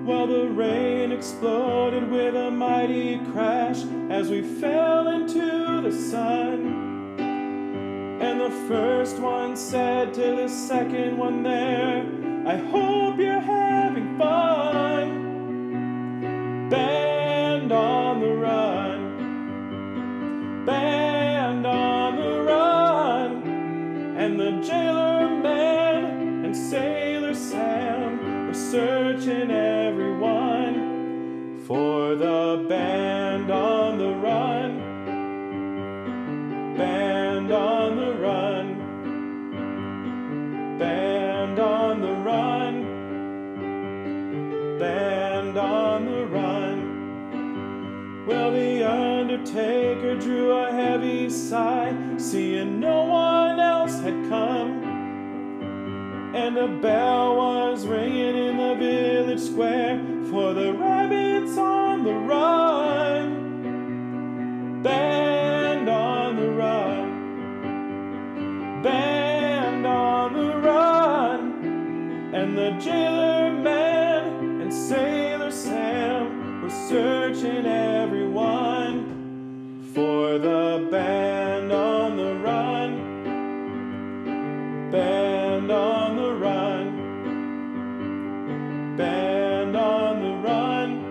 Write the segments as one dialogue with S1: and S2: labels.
S1: while the rain exploded with a mighty crash as we fell into the sun. And the first one said to the second one there, I hope you're having fun. Band on the run, band on the run. And the jailer man and sailor Sam were searching everyone for the band on the run, band on the run, band on the run, band on the run. Well, the undertaker drew a heavy sigh, seeing no one else had come. And a bell was ringing in the village square for the rabbits on the run. Band on the run, band on the run. And the jailer man and sailor Sam were searching everyone for the band on the run, band on the run, band on the run,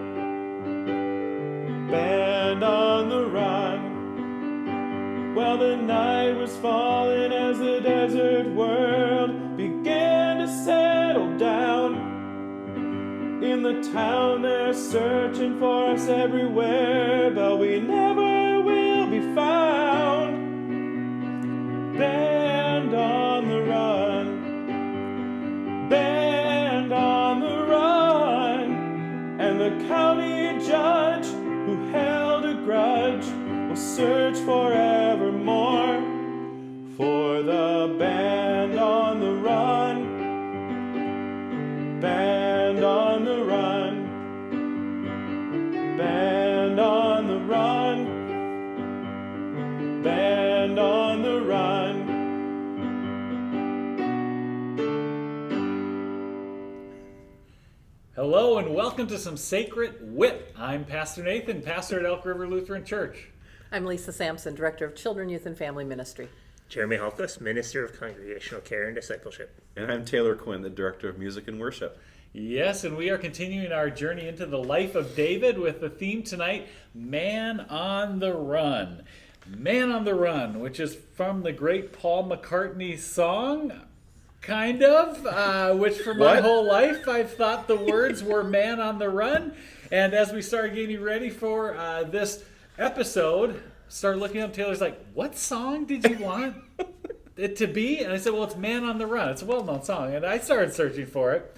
S1: band on the run. Well, the night was falling as the desert world began to settle down. In the town they're searching for us everywhere, but we never will be found. Band on the run, band on the run. And the county judge who held a grudge will search forevermore for the band on the run, band on the run, band on the run, band on the run.
S2: Hello and welcome to some Sacred Wit. I'm Pastor Nathan, pastor at Elk River Lutheran Church.
S3: I'm Lisa Sampson, Director of Children, Youth, and Family Ministry.
S4: Jeremy Halkus, Minister of Congregational Care and Discipleship.
S5: And I'm Taylor Quinn, the Director of Music and Worship.
S2: Yes, and we are continuing our journey into the life of David with the theme tonight, Man on the Run. Man on the Run, which is from the great Paul McCartney song, kind of, which for my whole life I've thought the words were Man on the Run. And as we started getting ready for this episode, started looking up, Taylor's like, what song did you want it to be? And I said, well, it's Man on the Run. It's a well-known song. And I started searching for it.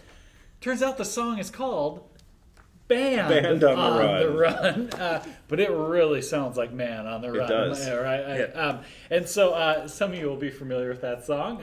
S2: Turns out the song is called Band on the Run. But it really sounds like Man on the Run.
S5: It does.
S2: Right?
S5: Yeah.
S2: And so some of you will be familiar with that song,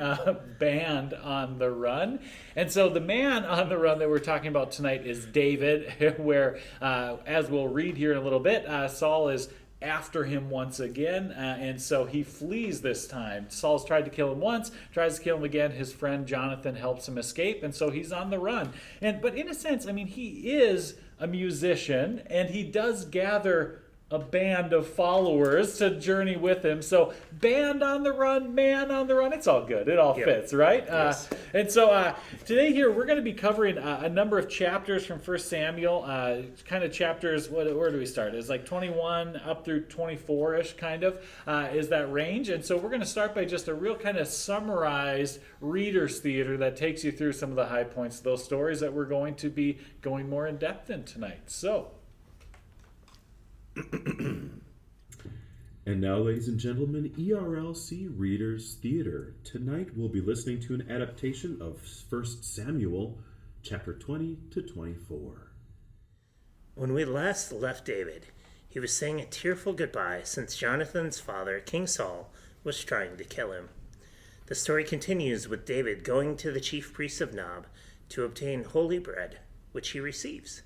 S2: Band on the Run. And so the man on the run that we're talking about tonight is David, where, as we'll read here in a little bit, Saul is after him once again, and so he flees this time. Saul's tried to kill him once, tries to kill him again. His friend Jonathan helps him escape, and so he's on the run. But in a sense, I mean, he is a musician, and he does gather a band of followers to journey with him. So band on the run, man on the run, it's all good. It all fits, right?
S4: Yes.
S2: And so today here we're going to be covering a number of chapters from 1 Samuel, kind of chapters, where do we start? It's like 21 up through 24-ish kind of is that range. And so we're going to start by just a real kind of summarized reader's theater that takes you through some of the high points of those stories that we're going to be going more in depth in tonight. So
S6: And now, ladies and gentlemen, ERLC Readers Theater. Tonight we'll be listening to an adaptation of 1 Samuel, chapter 20 to 24.
S4: When we last left David, he was saying a tearful goodbye since Jonathan's father, King Saul, was trying to kill him. The story continues with David going to the chief priest of Nob to obtain holy bread, which he receives.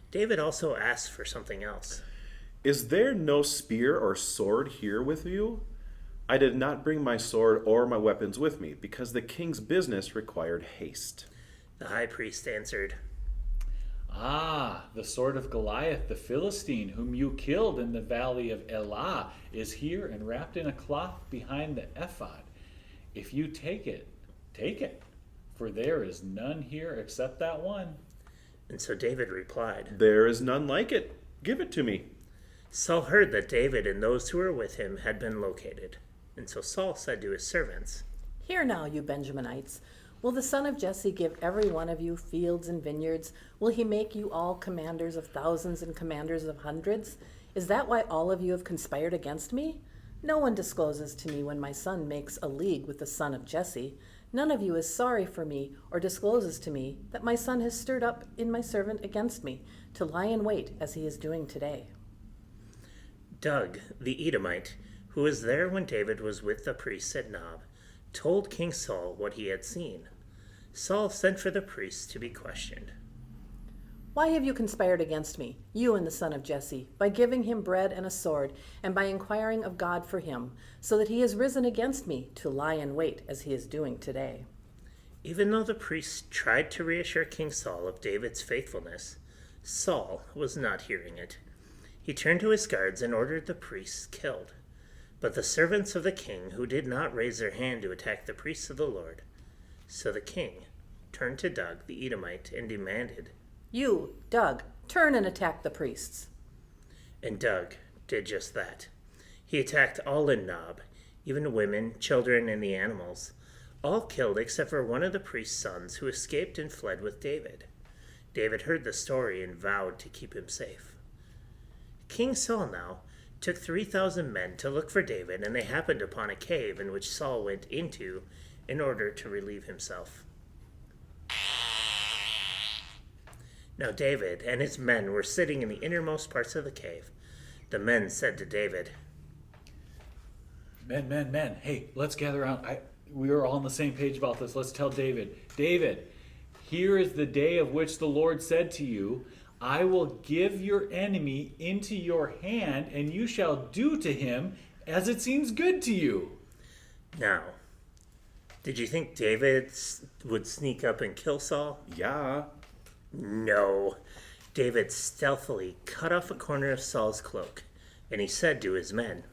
S4: David also asks for something else.
S5: Is there no spear or sword here with you? I did not bring my sword or my weapons with me, because the king's business required haste.
S4: The high priest answered,
S2: Ah, the sword of Goliath the Philistine, whom you killed in the valley of Elah, is here and wrapped in a cloth behind the ephod. If you take it, for there is none here except that one.
S4: And so David replied,
S5: There is none like it. Give it to me.
S4: Saul heard that David and those who were with him had been located. And so Saul said to his servants,
S3: Hear now, you Benjaminites. Will the son of Jesse give every one of you fields and vineyards? Will he make you all commanders of thousands and commanders of hundreds? Is that why all of you have conspired against me? No one discloses to me when my son makes a league with the son of Jesse. None of you is sorry for me or discloses to me that my son has stirred up in my servant against me to lie in wait as he is doing today.
S4: Doug, the Edomite, who was there when David was with the priests at Nob, told King Saul what he had seen. Saul sent for the priests to be questioned.
S3: Why have you conspired against me, you and the son of Jesse, by giving him bread and a sword, and by inquiring of God for him, so that he has risen against me to lie in wait as he is doing today?
S4: Even though the priests tried to reassure King Saul of David's faithfulness, Saul was not hearing it. He turned to his guards and ordered the priests killed. But the servants of the king, who did not raise their hand to attack the priests of the Lord, so the king turned to Doug the Edomite and demanded,
S3: You, Doug, turn and attack the priests.
S4: and Doug did just that. He attacked all in Nob, even women, children, and the animals, all killed except for one of the priest's sons who escaped and fled with David. David heard the story and vowed to keep him safe. King Saul now took 3,000 men to look for David, and they happened upon a cave in which Saul went into in order to relieve himself. Now David and his men were sitting in the innermost parts of the cave. The men said to David,
S2: Men, hey, let's gather around. We are all on the same page about this. Let's tell David. David, here is the day of which the Lord said to you, I will give your enemy into your hand, and you shall do to him as it seems good to you.
S4: Now, did you think David would sneak up and kill Saul?
S5: Yeah.
S4: No. David stealthily cut off a corner of Saul's cloak, and he said to his men,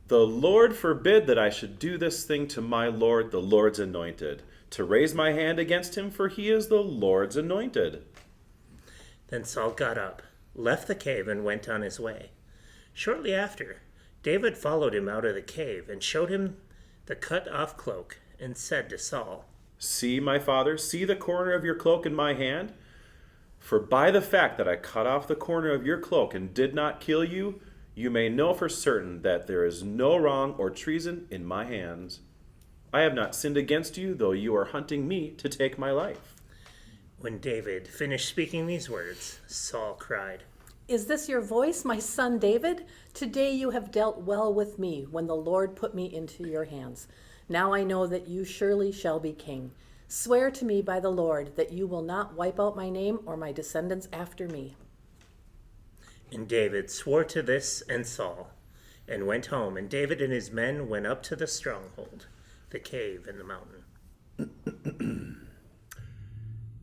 S5: The Lord forbid that I should do this thing to my Lord, the Lord's anointed, to raise my hand against him, for he is the Lord's anointed.
S4: Then Saul got up, left the cave, and went on his way. Shortly after, David followed him out of the cave and showed him the cut-off cloak and said to Saul,
S5: See, my father, see the corner of your cloak in my hand? For by the fact that I cut off the corner of your cloak and did not kill you, you may know for certain that there is no wrong or treason in my hands. I have not sinned against you, though you are hunting me to take my life.
S4: When David finished speaking these words, Saul cried,
S3: Is this your voice, my son David? Today you have dealt well with me when the Lord put me into your hands. Now I know that you surely shall be king. Swear to me by the Lord that you will not wipe out my name or my descendants after me.
S4: And David swore to this and Saul, and went home, and David and his men went up to the stronghold, the cave in the mountain.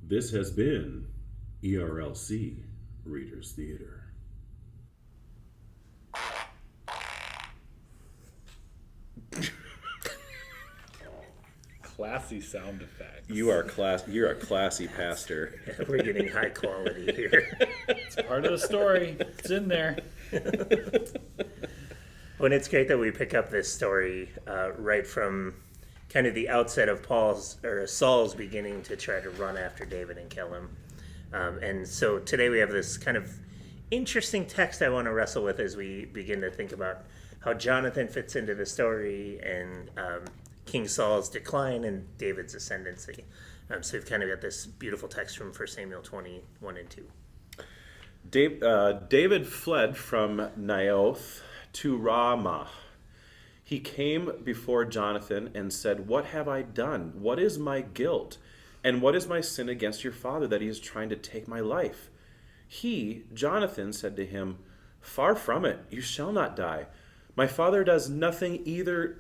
S6: This has been ERLC Reader's Theater.
S2: Classy sound effects.
S5: You're a classy pastor.
S4: We're getting high quality here.
S2: It's part of the story. It's in there.
S4: Well, it's great that we pick up this story right from kind of the outset of Saul's beginning to try to run after David and kill him. And so today we have this kind of interesting text I want to wrestle with as we begin to think about how Jonathan fits into the story and King Saul's decline and David's ascendancy. So we've kind of got this beautiful text from 1 Samuel 21 and 2.
S5: David fled from Naioth to Ramah. He came before Jonathan and said, What have I done? What is my guilt? And what is my sin against your father that he is trying to take my life? He, Jonathan, said to him, Far from it, you shall not die. My father does nothing either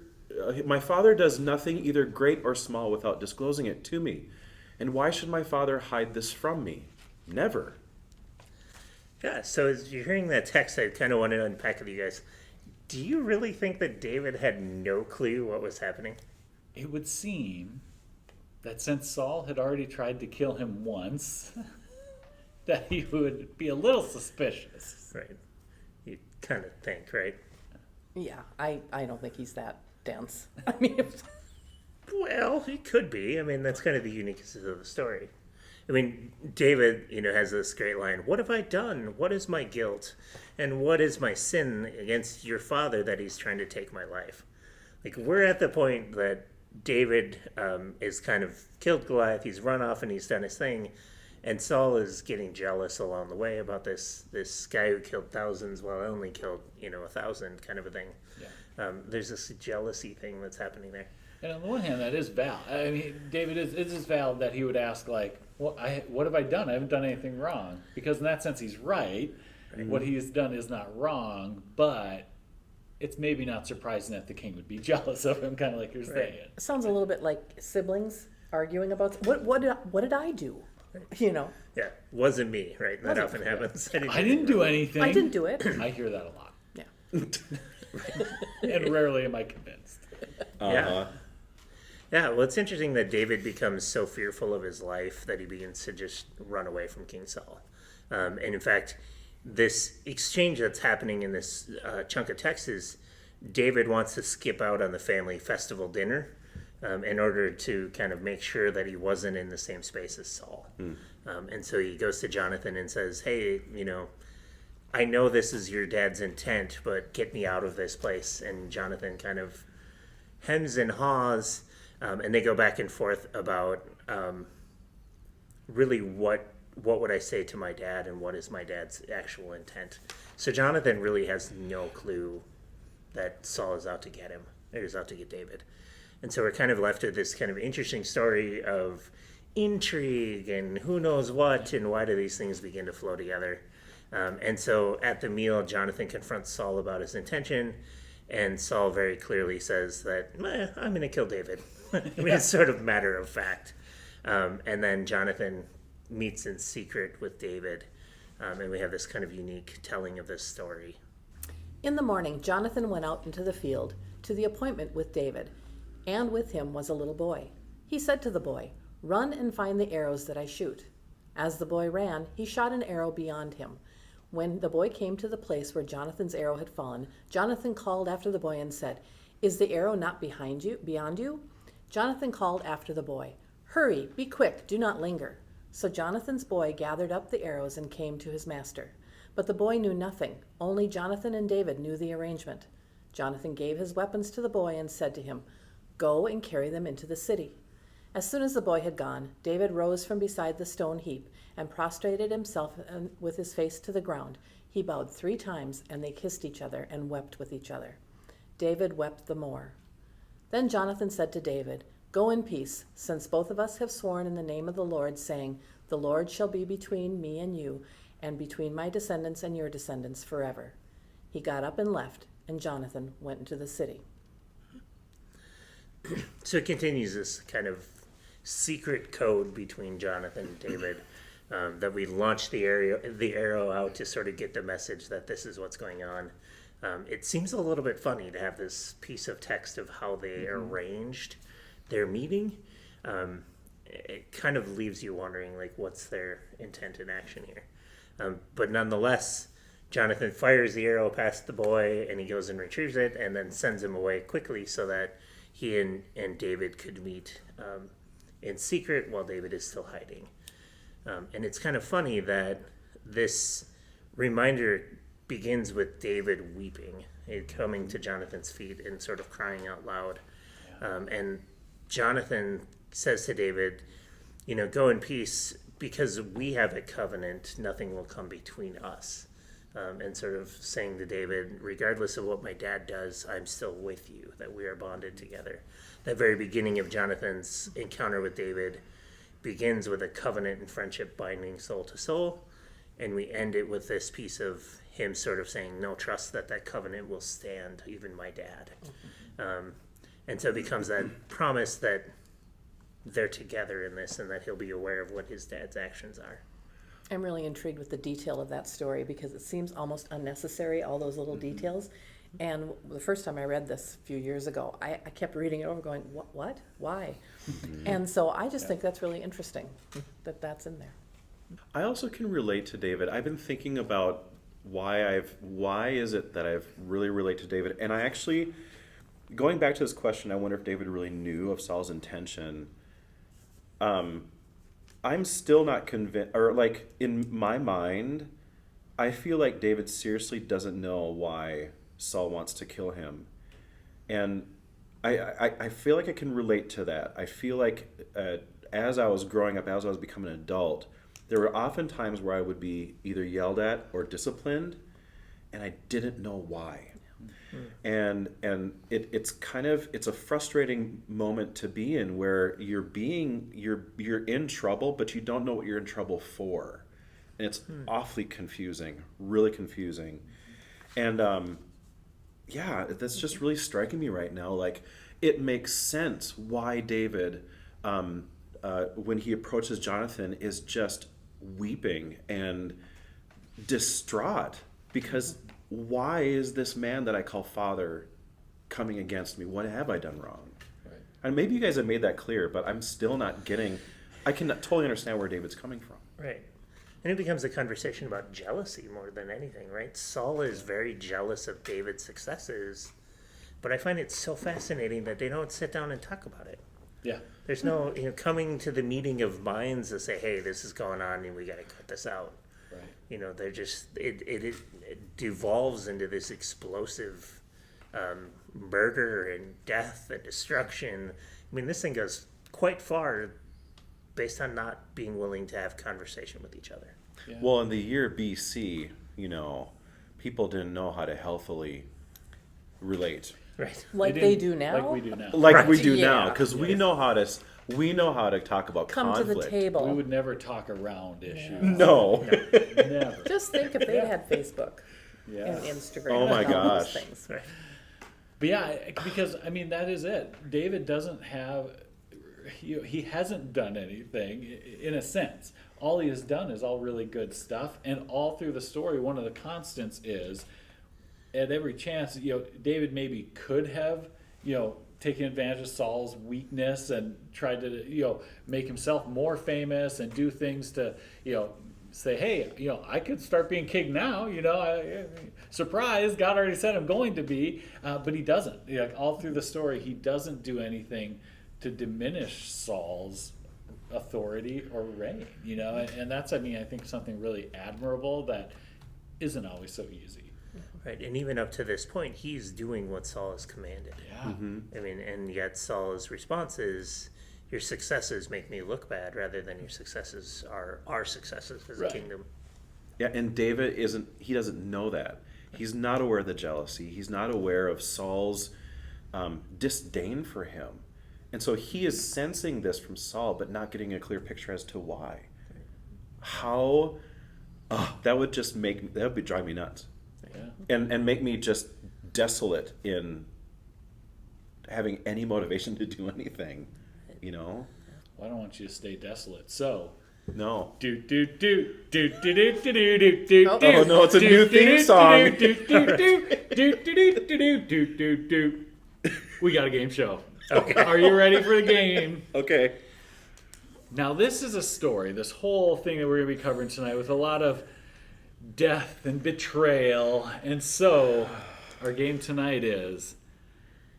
S5: great or small without disclosing it to me. And why should my father hide this from me? Never.
S4: Yeah, so as you're hearing that text, I kind of want to unpack with you guys. Do you really think that David had no clue what was happening?
S2: It would seem that since Saul had already tried to kill him once, that he would be a little suspicious.
S4: Right. You kind of think, right?
S3: Yeah, I don't think he's that dense. I mean,
S4: Well, he could be. I mean, that's kind of the uniqueness of the story. I mean, David, has this great line, "What have I done? What is my guilt? And what is my sin against your father that he's trying to take my life?" Like, we're at the point that David is kind of killed Goliath. He's run off and he's done his thing. And Saul is getting jealous along the way about this guy who killed thousands while I only killed, 1,000 kind of a thing.
S2: Yeah.
S4: There's this jealousy thing that's happening there.
S2: And on the one hand, that is valid. I mean, David is valid that he would ask, like, what have I done? I haven't done anything wrong. Because in that sense, he's right. What he's done is not wrong, but it's maybe not surprising that the king would be jealous of him, kind of like you're saying.
S3: it sounds a little bit like siblings arguing about what did I do?
S4: Yeah, wasn't me, right? That
S3: Wasn't
S4: often
S3: me.
S4: happens.
S2: I didn't do anything.
S3: I didn't do it.
S2: I hear that a lot.
S3: Yeah.
S2: And rarely am I convinced.
S4: Yeah. Yeah, well, it's interesting that David becomes so fearful of his life that he begins to just run away from King Saul. And in fact, this exchange that's happening in this chunk of text is David wants to skip out on the family festival dinner in order to kind of make sure that he wasn't in the same space as Saul. And so he goes to Jonathan and says, "Hey, I know this is your dad's intent, but get me out of this place." And Jonathan kind of hems and haws, and they go back and forth about really what would I say to my dad and what is my dad's actual intent. So Jonathan really has no clue that Saul is out to get him, or is out to get David. And so we're kind of left with this kind of interesting story of intrigue and who knows what, and why do these things begin to flow together. And so at the meal, Jonathan confronts Saul about his intention, and Saul very clearly says that, I'm going to kill David. I mean, it's sort of matter of fact. And then Jonathan meets in secret with David, and we have this kind of unique telling of this story.
S3: In the morning, Jonathan went out into the field to the appointment with David, and with him was a little boy. He said to the boy, "Run and find the arrows that I shoot." As the boy ran, he shot an arrow beyond him. When the boy came to the place where Jonathan's arrow had fallen, Jonathan called after the boy and said, "Is the arrow not beyond you?" Jonathan called after the boy, "Hurry, be quick, do not linger." So Jonathan's boy gathered up the arrows and came to his master. But the boy knew nothing. Only Jonathan and David knew the arrangement. Jonathan gave his weapons to the boy and said to him, "Go and carry them into the city." As soon as the boy had gone, David rose from beside the stone heap and prostrated himself with his face to the ground. He bowed 3 times, and they kissed each other and wept with each other. David wept the more. Then Jonathan said to David, "Go in peace, since both of us have sworn in the name of the Lord, saying, 'The Lord shall be between me and you, and between my descendants and your descendants forever.'" He got up and left, and Jonathan went into the city.
S4: So it continues this kind of secret code between Jonathan and David, that we launch the arrow out to sort of get the message that this is what's going on. It seems a little bit funny to have this piece of text of how they arranged their meeting. It kind of leaves you wondering, like, what's their intent and action here? But nonetheless, Jonathan fires the arrow past the boy, and he goes and retrieves it, and then sends him away quickly so that he and David could meet in secret while David is still hiding. And it's kind of funny that this reminder begins with David weeping, coming to Jonathan's feet and sort of crying out loud. And Jonathan says to David, "Go in peace, because we have a covenant, nothing will come between us." And sort of saying to David, regardless of what my dad does, I'm still with you, that we are bonded together. That very beginning of Jonathan's encounter with David begins with a covenant and friendship binding soul to soul, and we end it with this piece of him sort of saying, "No, trust that covenant will stand, even my dad." And so it becomes that promise that they're together in this, and that he'll be aware of what his dad's actions are.
S3: I'm really intrigued with the detail of that story because it seems almost unnecessary, all those little details. And the first time I read this a few years ago, I kept reading it over going, what? Why? And so I just think that's really interesting that that's in there.
S5: I also can relate to David. I've been thinking about why is it that I've really relate to David? And I actually, going back to this question, I wonder if David really knew of Saul's intention. I'm still not convinced, or like in my mind, I feel like David seriously doesn't know why Saul wants to kill him. And I feel like I can relate to that. I feel like as I was growing up, as I was becoming an adult, there were often times where I would be either yelled at or disciplined, and I didn't know why. And it's a frustrating moment to be in where you're in trouble, but you don't know what you're in trouble for, and it's awfully confusing, really confusing. And that's just really striking me right now. Like, it makes sense why David, when he approaches Jonathan, is just weeping and distraught because why is this man that I call father coming against me? What have I done wrong? Right. And maybe you guys have made that clear, but I'm still not getting. I can totally understand where David's coming from.
S4: Right. And it becomes a conversation about jealousy more than anything, right? Saul is very jealous of David's successes, but I find it so fascinating that they don't sit down and talk about it.
S2: Yeah.
S4: There's no coming to the meeting of minds to say, hey, this is going on and we got to cut this out.
S2: Right.
S4: They're just, it devolves into this explosive murder and death and destruction. I mean, this thing goes quite far based on not being willing to have conversation with each other.
S5: Yeah. Well, in the year BC, people didn't know how to healthily relate.
S4: Right.
S3: Like they do now?
S2: Like we do now.
S5: Like
S3: Right.
S5: we do
S3: Yeah.
S5: now, because we know how to talk about
S3: Come
S5: conflict.
S3: to the table.
S2: We would never talk around issues.
S5: No.
S2: Never.
S3: Just think if they had Facebook
S2: Yeah.
S3: and Instagram
S5: Oh my
S3: and all those
S5: gosh.
S3: things.
S4: Right.
S2: But yeah, because I mean that is it. David doesn't have, he hasn't done anything in a sense. All he has done is all really good stuff, and all through the story, one of the constants is, at every chance, David maybe could have, taken advantage of Saul's weakness and tried to, make himself more famous and do things to, say, hey, I could start being king now, surprise, God already said I'm going to be, but he doesn't. All through the story, he doesn't do anything to diminish Saul's authority or reign, and that's, I think something really admirable that isn't always so easy.
S4: Right, and even up to this point, he's doing what Saul has commanded.
S2: Yeah.
S5: Mm-hmm.
S4: And yet Saul's response is, your successes make me look bad rather than your successes are our successes as a kingdom.
S5: Yeah, and David he doesn't know that. He's not aware of the jealousy. He's not aware of Saul's disdain for him. And so he is sensing this from Saul, but not getting a clear picture as to why. How, that would drive me nuts.
S2: Yeah.
S5: And make me just desolate in having any motivation to do anything,
S2: Well, I don't want you to stay desolate. So,
S5: No.
S2: do do do do do do do do do do.
S5: Oh no, it's a new theme song.
S2: We got a game show. Okay. Are you ready for the game?
S5: Okay.
S2: Now, this is a story, this whole thing that we're going to be covering tonight, with a lot of death and betrayal. And so, our game tonight is,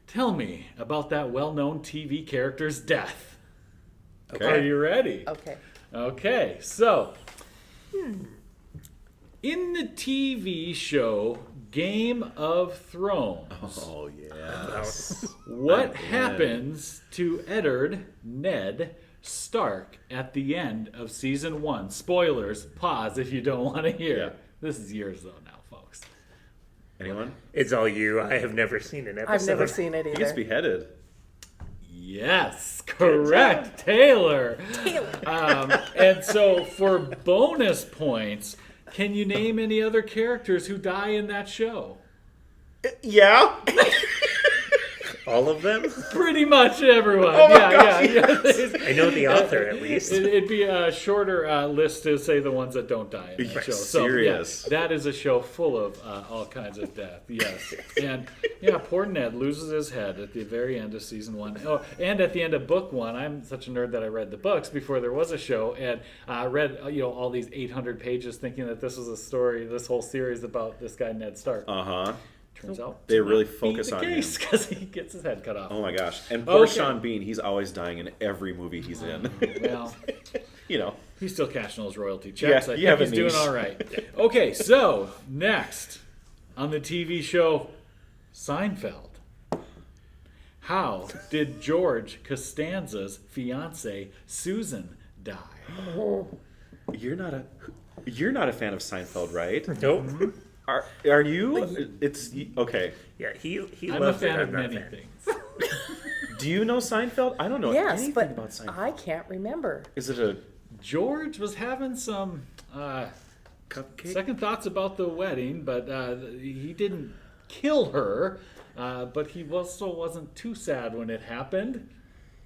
S2: tell me about that well-known TV character's death.
S5: Okay.
S2: Are you ready?
S3: Okay.
S2: Okay, so, in the TV show Game of Thrones,
S5: Oh yes.
S2: what happens to Eddard Ned Stark at the end of season 1? Spoilers, pause if you don't want to hear.
S5: Yeah.
S2: This is years ago now, folks.
S5: Anyone?
S4: It's all you. I have never seen an episode.
S3: I've never seen it
S5: He gets
S3: either.
S5: beheaded.
S2: Yes, correct, Taylor. And so for bonus points, can you name any other characters who die in that show?
S5: Yeah.
S4: All of them?
S2: Pretty much everyone.
S5: Oh my
S2: yeah,
S5: gosh,
S2: yeah.
S4: I know the author, at least.
S2: It'd be a shorter list to say the ones that don't die in that show.
S5: Serious.
S2: So, yeah, that is a show full of all kinds of death. Yes. And, yeah, poor Ned loses his head at the very end of season 1. Oh, and at the end of book 1, I'm such a nerd that I read the books before there was a show, and I read all these 800 pages thinking that this was a story, this whole series about this guy Ned Stark.
S5: Uh-huh.
S2: Turns out
S5: They
S2: to
S5: really
S2: not be
S5: focus
S2: the
S5: on him.
S2: case because he gets his head cut off.
S5: Oh my gosh. And poor
S2: Okay.
S5: Sean Bean, he's always dying in every movie he's in.
S2: Well,
S5: You know.
S2: he's still cashing those royalty checks.
S5: Yeah,
S2: I
S5: you
S2: think
S5: have a
S2: he's doing
S5: niche.
S2: all right. Okay, so next on the TV show Seinfeld. How did George Costanza's fiance Susan die?
S5: You're not a fan of Seinfeld, right?
S4: Nope.
S5: Are you? It's okay.
S4: Yeah, he
S2: I'm a
S4: loves
S2: fan
S4: it.
S2: of
S4: I'm not a
S2: many
S4: fan.
S2: things.
S5: Do you know Seinfeld? I don't know
S3: Yes,
S5: anything
S3: but
S5: about Seinfeld.
S3: I can't remember.
S5: Is it a
S2: George was having some
S5: cupcake?
S2: second thoughts about the wedding, but he didn't kill her. But he also wasn't too sad when it happened.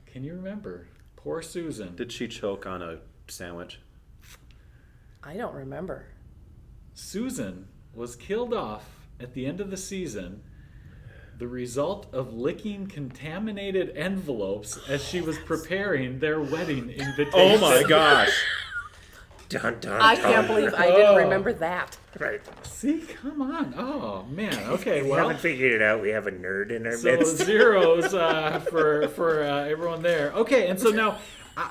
S2: Can you remember? Poor Susan.
S5: Did she choke on a sandwich?
S3: I don't remember.
S2: Susan was killed off at the end of the season, the result of licking contaminated envelopes as she was preparing their wedding invitation.
S5: Oh my gosh!
S4: Dun, dun,
S3: I
S4: dun.
S3: can't believe I didn't remember that.
S4: Right.
S2: See, come on. Oh, man. Okay,
S4: We
S2: well,
S4: haven't figured it out. We have a nerd in our
S2: so
S4: midst.
S2: zeros for everyone there. Okay, and so now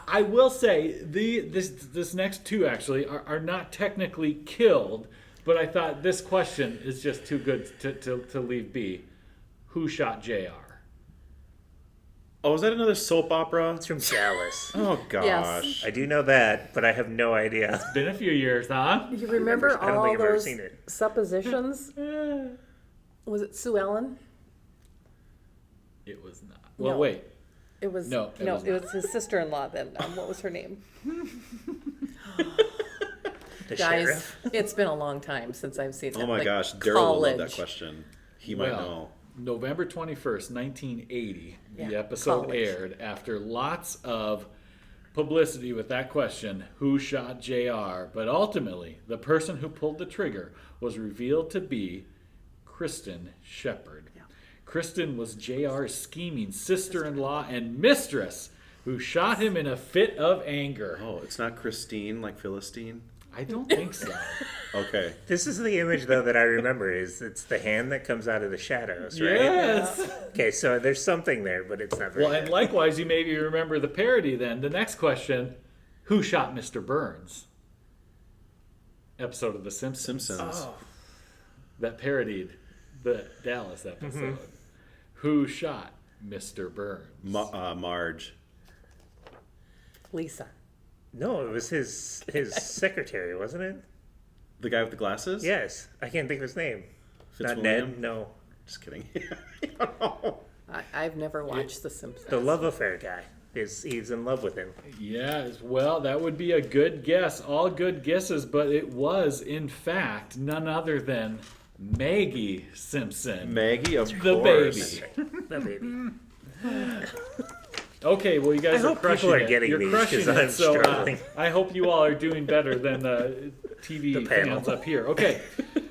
S2: I will say this next two actually are not technically killed, but I thought this question is just too good to leave be. Who shot JR?
S5: Oh, is that another soap opera?
S4: It's from Dallas.
S5: Oh gosh!
S4: I do know that, but I have no idea.
S2: Been a few years, huh?
S3: You remember
S4: I don't
S3: all
S4: think I've ever
S3: those
S4: seen it.
S3: suppositions? Was it Sue Ellen?
S2: It was not. Well,
S3: No.
S2: wait.
S3: It was
S2: No, it
S3: no,
S2: was
S3: it
S2: not.
S3: was his sister-in-law then. What was her name?
S4: The
S3: Guys,
S4: sheriff.
S3: it's been a long time since I've seen it.
S5: Oh my
S3: like
S5: gosh! Daryl will love that
S3: college.
S5: question. He might know.
S2: November 21st, 1980, the
S3: Yeah,
S2: episode
S3: college.
S2: aired after lots of publicity with that question, who shot JR? But ultimately, the person who pulled the trigger was revealed to be Kristen Shepard.
S3: Yeah.
S2: Kristen was JR's scheming sister-in-law and mistress who shot him in a fit of anger.
S5: Oh, it's not Christine like Philistine.
S2: I don't think so.
S5: Okay.
S4: This is the image, though, that I remember. It's the hand that comes out of the shadows, right?
S2: Yes.
S4: Okay, so there's something there, but it's not very
S2: Well, and
S4: good.
S2: likewise, you maybe remember the parody then. The next question, who shot Mr. Burns? Episode of The Simpsons.
S5: Simpsons.
S2: That parodied the Dallas episode. Who shot Mr. Burns?
S5: Marge.
S3: Lisa.
S4: No, it was his secretary, wasn't it?
S5: The guy with the glasses?
S4: Yes. I can't think of his name. Not
S5: Fitzwilliam?
S4: Ned, no.
S5: Just kidding.
S3: I've never watched The Simpsons.
S4: The love affair guy. He's in love with him.
S2: Yes, well, that would be a good guess. All good guesses, but it was, in fact, none other than Maggie Simpson.
S5: Maggie, of
S2: The
S5: course.
S2: baby.
S4: The baby.
S2: Okay, well, you
S4: I
S2: guys are
S4: hope
S2: crushing
S4: people are
S2: it.
S4: getting
S2: You're
S4: these,
S2: crushing
S4: 'cause
S2: it.
S4: I'm
S2: So
S4: struggling.
S2: I hope you all are doing better than the TV
S4: The panel.
S2: fans up here. Okay,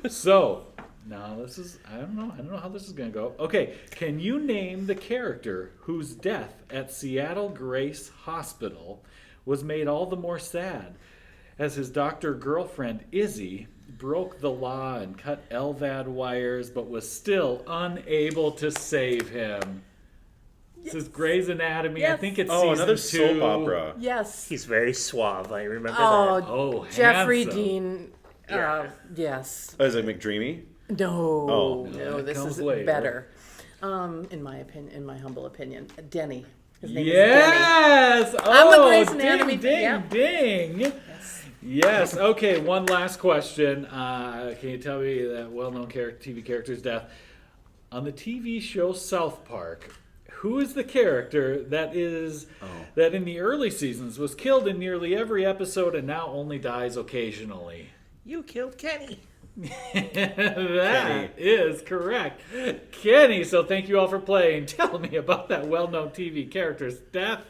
S2: so now this is I don't know how this is going to go. Okay, can you name the character whose death at Seattle Grace Hospital was made all the more sad as his doctor girlfriend Izzy broke the law and cut LVAD wires but was still unable to save him? This is Grey's Anatomy. I
S3: Yes.
S2: think it's
S5: Oh,
S2: season
S5: another
S2: 2.
S5: soap opera.
S3: Yes.
S4: He's very suave. I remember
S3: Oh,
S4: that.
S2: Oh,
S3: Jeffrey
S2: handsome.
S3: Dean.
S4: Yeah.
S3: Yes.
S5: Oh, is it McDreamy?
S3: No.
S5: Oh.
S3: No,
S2: That
S3: this
S2: comes
S3: is
S2: later.
S3: better. In my opinion, in my humble opinion, Denny. His name is Denny.
S2: Yes!
S3: I'm a
S2: Oh,
S3: Grey's
S2: ding,
S3: Anatomy
S2: ding,
S3: fan.
S2: ding.
S3: Yes.
S2: Yes. Okay, one last question. Can you tell me that well-known TV character's death? On the TV show South Park, who is the character that in the early seasons was killed in nearly every episode and now only dies occasionally?
S4: You killed Kenny.
S2: That is correct. Kenny, so thank you all for playing. Tell me about that well-known TV character's death.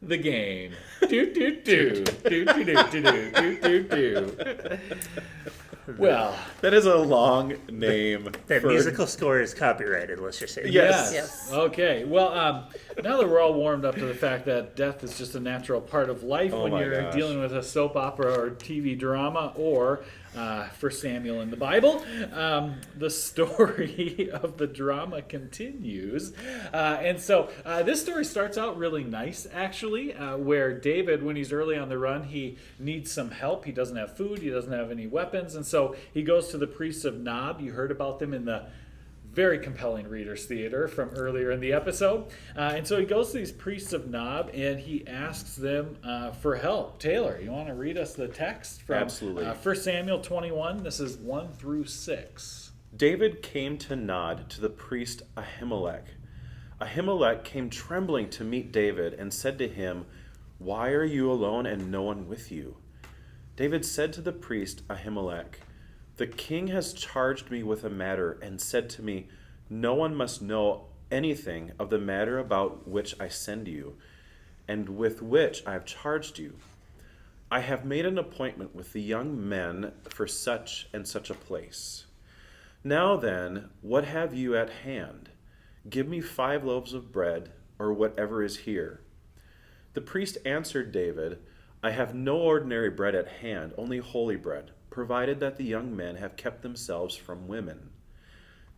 S2: The game. Do do do. Do do do do do do do. Well,
S5: That is a long name.
S4: That
S5: for...
S4: musical score is copyrighted, let's just say.
S5: Yes.
S3: Yes.
S2: Okay. Well, now that we're all warmed up to the fact that death is just a natural part of life
S5: Oh
S2: when
S5: my
S2: you're
S5: gosh.
S2: dealing with a soap opera or TV drama or 1 Samuel in the Bible, the story of the drama continues. And so this story starts out really nice, actually, where David, when he's early on the run, he needs some help. He doesn't have food. He doesn't have any weapons. And so he goes to the priests of Nob. You heard about them in the very compelling Reader's Theater from earlier in the episode. And so he goes to these priests of Nob and he asks them for help. Taylor, you want to read us the text from
S5: Absolutely.
S2: 1 Samuel 21? This is 1 through 6.
S5: David came to Nod to the priest Ahimelech. Ahimelech came trembling to meet David and said to him, "Why are you alone and no one with you?" David said to the priest Ahimelech, "The king has charged me with a matter and said to me, 'No one must know anything of the matter about which I send you, and with which I have charged you. I have made an appointment with the young men for such and such a place. Now then, what have you at hand? Give me 5 loaves of bread, or whatever is here.' The priest answered David, 'I have no ordinary bread at hand, only holy bread, provided that the young men have kept themselves from women.'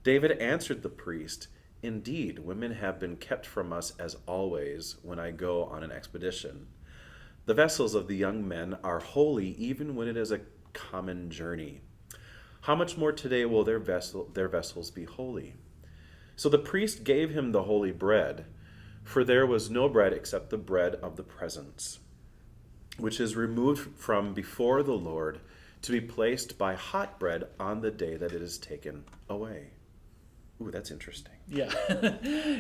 S5: David answered the priest, 'Indeed, women have been kept from us as always when I go on an expedition. The vessels of the young men are holy even when it is a common journey. How much more today will their vessels be holy?' So the priest gave him the holy bread, for there was no bread except the bread of the presence, which is removed from before the Lord, to be placed by hot bread on the day that it is taken away." Ooh, that's interesting.
S2: Yeah.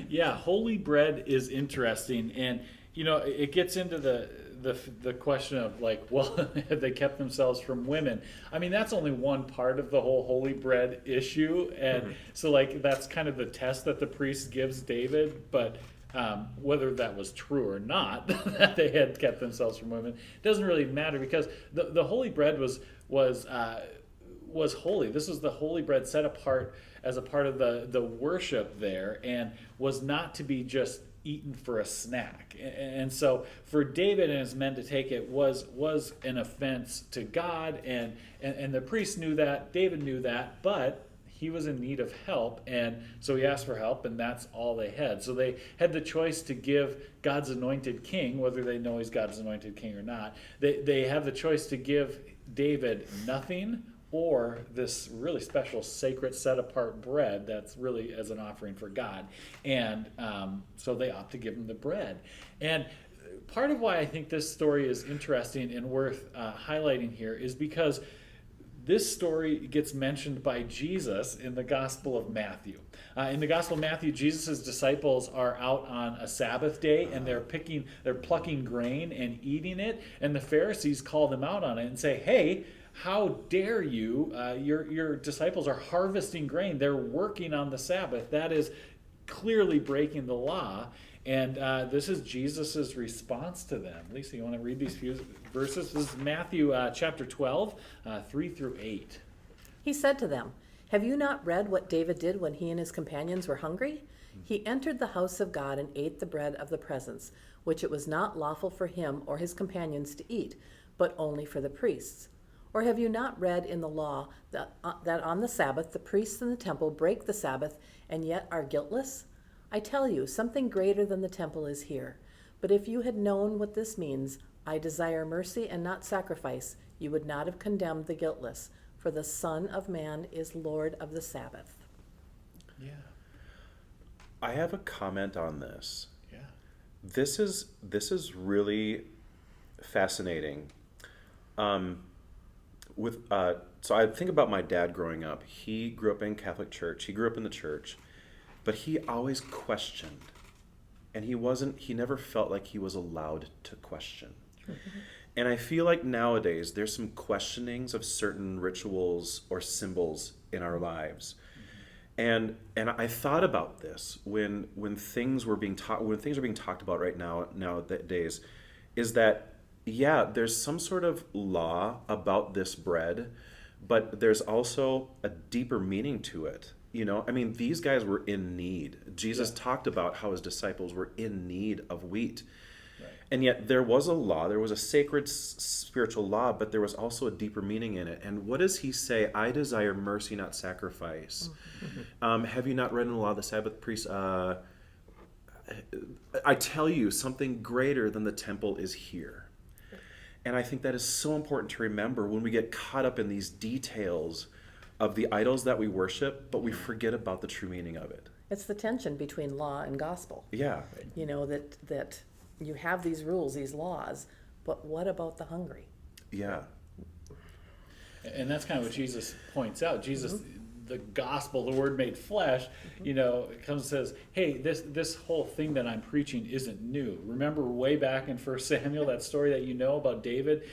S2: Yeah, holy bread is interesting. And, you know, it gets into the question of, like, well, have they kept themselves from women? I mean, that's only one part of the whole holy bread issue. And so, like, that's kind of the test that the priest gives David. But whether that was true or not, that they had kept themselves from women, doesn't really matter, because the holy bread was holy. This was the holy bread set apart as a part of the worship there, and was not to be just eaten for a snack. And so for David and his men to take it was an offense to God, and the priest knew that, David knew that, but he was in need of help, and so he asked for help, and that's all they had. So they had the choice to give God's anointed king, whether they know he's God's anointed king or not, they have the choice to give David nothing, or this really special sacred set-apart bread that's really as an offering for God. And so they opt to give him the bread. And part of why I think this story is interesting and worth highlighting here is because this story gets mentioned by Jesus in the Gospel of Matthew. In the Gospel of Matthew, Jesus' disciples are out on a Sabbath day, and they're plucking grain and eating it, and the Pharisees call them out on it and say, "Hey, how dare you? Your disciples are harvesting grain. They're working on the Sabbath. That is clearly breaking the law." And this is Jesus' response to them. Lisa, you want to read these few verses? This is Matthew chapter 12, 3 through 8.
S3: He said to them, "Have you not read what David did when he and his companions were hungry? He entered the house of God and ate the bread of the presence, which it was not lawful for him or his companions to eat, but only for the priests. Or have you not read in the law that on the Sabbath the priests in the temple break the Sabbath and yet are guiltless? I tell you, something greater than the temple is here. But if you had known what this means, 'I desire mercy and not sacrifice,' you would not have condemned the guiltless, for the Son of Man is Lord of the Sabbath."
S2: Yeah.
S5: I have a comment on this.
S2: Yeah.
S5: This is really fascinating. So I think about my dad growing up. He grew up in Catholic church. He grew up in the church, but he always questioned, and he never felt like he was allowed to question. And I feel like nowadays there's some questionings of certain rituals or symbols in our lives. And I thought about this when things are being talked about right nowadays, is that there's some sort of law about this bread, but there's also a deeper meaning to it. I mean, these guys were in need. Jesus talked about how his disciples were in need of wheat. Right. And yet there was a law, there was a sacred spiritual law, but there was also a deeper meaning in it. And what does he say? I desire mercy, not sacrifice. Mm-hmm. Have you not read in the law the Sabbath priest? I tell you, something greater than the temple is here. And I think that is so important to remember when we get caught up in these details of the idols that we worship, but we forget about the true meaning of it.
S3: It's the tension between law and gospel.
S5: Yeah.
S3: That you have these rules, these laws, but what about the hungry?
S5: Yeah.
S2: And that's kind of what Jesus points out. Jesus, the gospel, the word made flesh, comes and says, hey, this whole thing that I'm preaching isn't new. Remember way back in 1 Samuel, that story that about David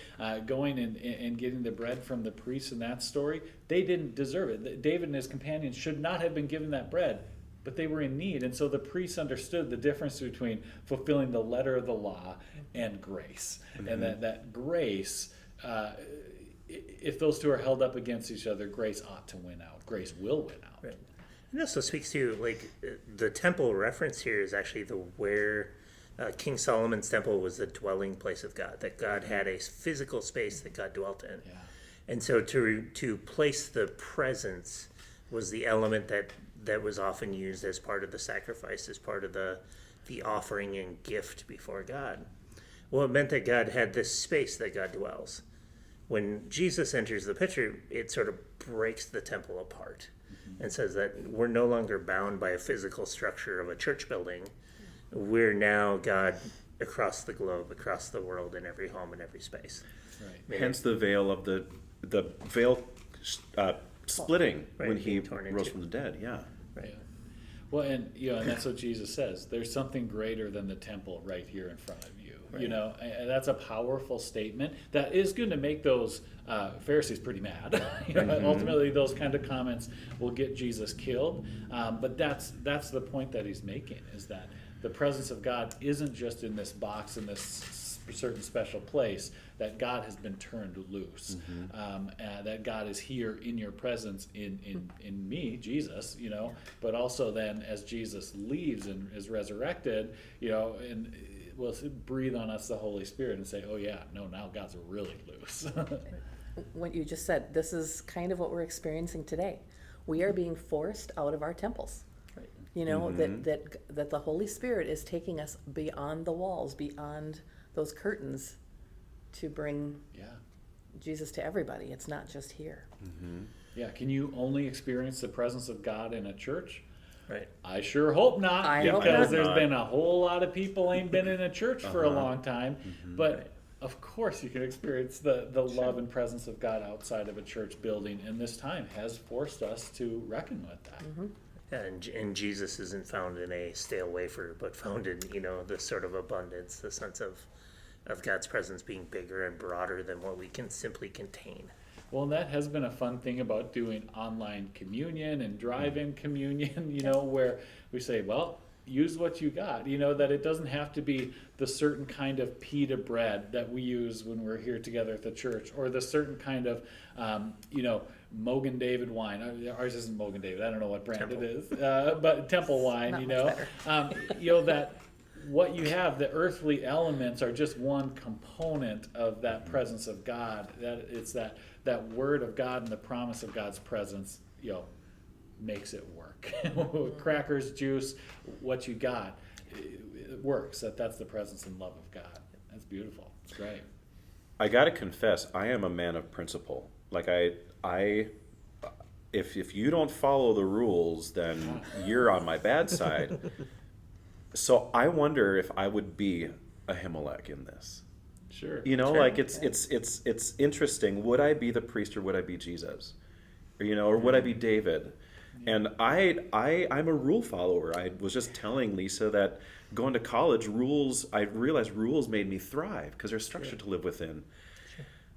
S2: going and getting the bread from the priests in that story? They didn't deserve it. David and his companions should not have been given that bread, but they were in need. And so the priests understood the difference between fulfilling the letter of the law and grace. Mm-hmm. And that grace, if those two are held up against each other, grace ought to win out. Grace will win out.
S4: Right. It also speaks to, the temple reference here is actually where King Solomon's temple was the dwelling place of God, that God had a physical space that God dwelt in. Yeah. And so to place the presence was the element that was often used as part of the sacrifice, as part of the offering and gift before God. Well, it meant that God had this space that God dwells. When Jesus enters the picture, it sort of breaks the temple apart and says that we're no longer bound by a physical structure of a church building. We're now God across the globe, across the world, in every home, in every space.
S2: Right.
S5: Hence the veil of the veil splitting when he rose from the dead. Yeah.
S4: Right.
S2: Yeah. Well, and that's what Jesus says. There's something greater than the temple right here in front of you. Right. And that's a powerful statement that is going to make those Pharisees pretty mad. Ultimately, those kind of comments will get Jesus killed. But that's the point that he's making, is that the presence of God isn't just in this box, in this certain special place, that God has been turned loose. That God is here in your presence, in me, Jesus, but also then as Jesus leaves and is resurrected, and will breathe on us the Holy Spirit and say, oh yeah, no, now God's really loose.
S3: What you just said, this is kind of what we're experiencing today. We are being forced out of our temples. Right. That the Holy Spirit is taking us beyond the walls, beyond those curtains, to bring Jesus to everybody. It's not just here.
S2: Mm-hmm. Yeah, can you only experience the presence of God in a church?
S4: Right.
S2: I sure hope not, because there's been a whole lot of people ain't been in a church for a long time. Mm-hmm. But of course you can experience the love and presence of God outside of a church building, and this time has forced us to reckon with that.
S3: Mm-hmm.
S4: And Jesus isn't found in a stale wafer, but found in, this sort of abundance, the sense of God's presence being bigger and broader than what we can simply contain.
S2: Well, that has been a fun thing about doing online communion and drive-in communion, where we say, well, use what you got, that it doesn't have to be the certain kind of pita bread that we use when we're here together at the church, or the certain kind of, Mogan David wine. Ours isn't Mogan David. I don't know what brand it is, but Temple wine, that what you have, the earthly elements are just one component of that presence of God. That it's that word of God and the promise of God's presence, makes it work. Crackers, juice, what you got, it works. That's the presence and love of God. That's beautiful. It's great.
S5: I got to confess, I am a man of principle. Like if you don't follow the rules, then you're on my bad side. So I wonder if I would be Ahimelech in this.
S2: Sure.
S5: It's interesting. Would I be the priest or would I be Jesus? Or would I be David? And I'm a rule follower. I was just telling Lisa that going to college, I realized rules made me thrive because they're structured to live within.